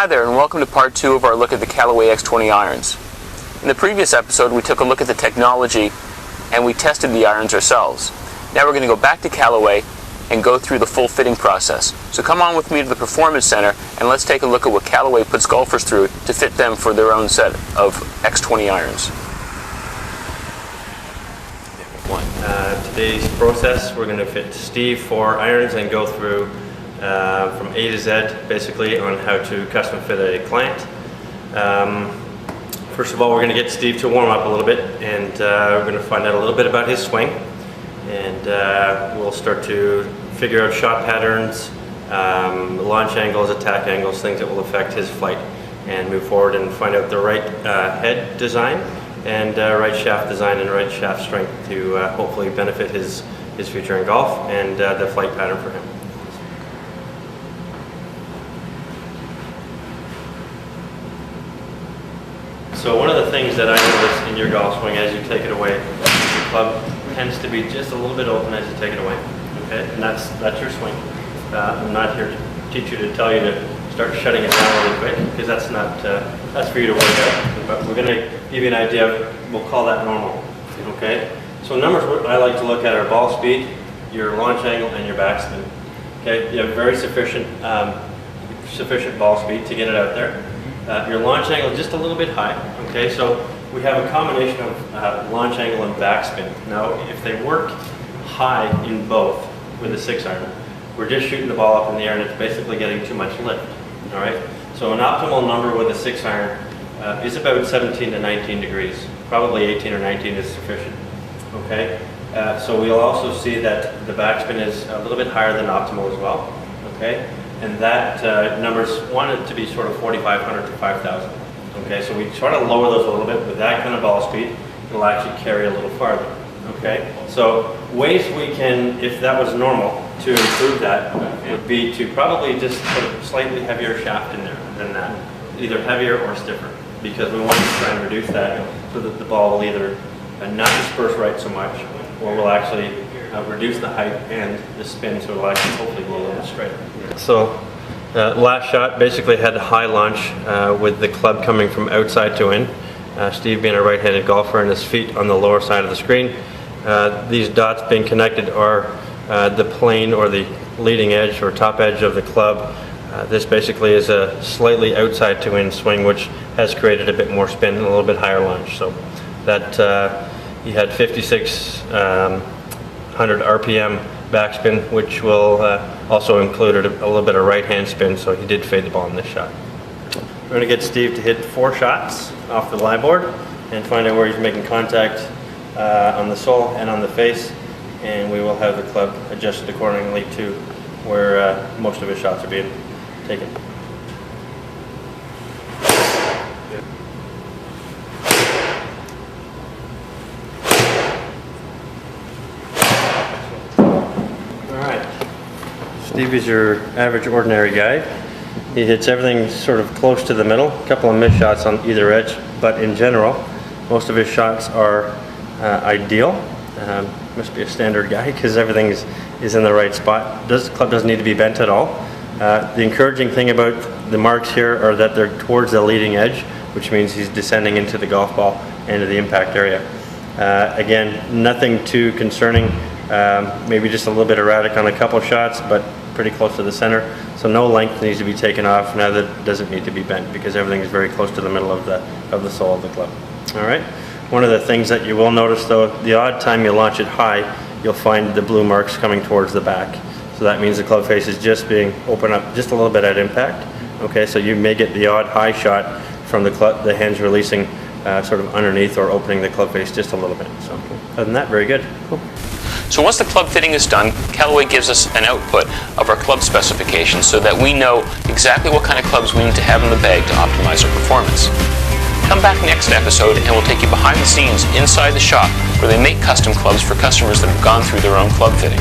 Hi there, and welcome to part 2 of our look at the Callaway X-20 irons. In the previous episode we took a look at the technology and we tested the irons ourselves. Now we're going to go back to Callaway and go through the full fitting process. So come on with me to the Performance Center and let's take a look at what Callaway puts golfers through to fit them for their own set of X-20 irons. Today's process, we're going to fit Steve 4 irons and go through from A to Z basically on how to custom fit a client. First of all, we're going to get Steve to warm up a little bit, and we're going to find out a little bit about his swing, and we'll start to figure out shot patterns, launch angles, attack angles, things that will affect his flight, and move forward and find out the right head design and right shaft design and right shaft strength to hopefully benefit his future in golf and the flight pattern for him. So one of the things that I notice in your golf swing as you take it away, the club tends to be just a little bit open as you take it away. Okay, and that's your swing. I'm not here to teach you to tell you to start shutting it down really quick, because that's for you to work out. But we're going to give you an idea of, we'll call that normal. Okay, so numbers I like to look at are ball speed, your launch angle, and your backspin. Okay, you have very sufficient ball speed to get it out there. Your launch angle is just a little bit high. Okay, so we have a combination of launch angle and backspin. Now, if they work high in both with a 6-iron, we're just shooting the ball up in the air and it's basically getting too much lift. All right, so an optimal number with a 6-iron is about 17 to 19 degrees. Probably 18 or 19 is sufficient. Okay, so we'll also see that the backspin is a little bit higher than optimal as well. Okay. And that numbers wanted to be sort of 4,500 to 5,000. Okay, so we try to lower those a little bit. With that kind of ball speed, it'll actually carry a little farther. Okay, so ways we can, if that was normal, to improve that would be to probably just put a slightly heavier shaft in there than that, either heavier or stiffer, because we want to try and reduce that so that the ball will either not disperse right so much, or will actually reduce the height and the spin, so it'll actually hopefully go a little bit straighter. So last shot basically had a high launch with the club coming from outside to in. Steve being a right-handed golfer and his feet on the lower side of the screen. These dots being connected are the plane or the leading edge or top edge of the club. This basically is a slightly outside to in swing, which has created a bit more spin and a little bit higher launch. So that he had 5,600 RPM backspin, which will also include a little bit of right-hand spin, so he did fade the ball in this shot. We're going to get Steve to hit 4 shots off the lie board and find out where he's making contact on the sole and on the face, and we will have the club adjusted accordingly to where most of his shots are being taken. Steve is your average ordinary guy. He hits everything sort of close to the middle, a couple of missed shots on either edge, but in general, most of his shots are ideal. Must be a standard guy because everything is in the right spot. The club doesn't need to be bent at all. The encouraging thing about the marks here are that they're towards the leading edge, which means he's descending into the golf ball and into the impact area. Again, nothing too concerning. Maybe just a little bit erratic on a couple shots, but pretty close to the center. So no length needs to be taken off. Now that doesn't need to be bent because everything is very close to the middle of the sole of the club. All right. One of the things that you will notice, though, the odd time you launch it high, you'll find the blue marks coming towards the back. So that means the club face is just being opened up just a little bit at impact. Okay, so you may get the odd high shot from the hands releasing sort of underneath or opening the club face just a little bit. So other than that, very good. Cool. So once the club fitting is done, Callaway gives us an output of our club specifications so that we know exactly what kind of clubs we need to have in the bag to optimize our performance. Come back next episode and we'll take you behind the scenes inside the shop where they make custom clubs for customers that have gone through their own club fitting.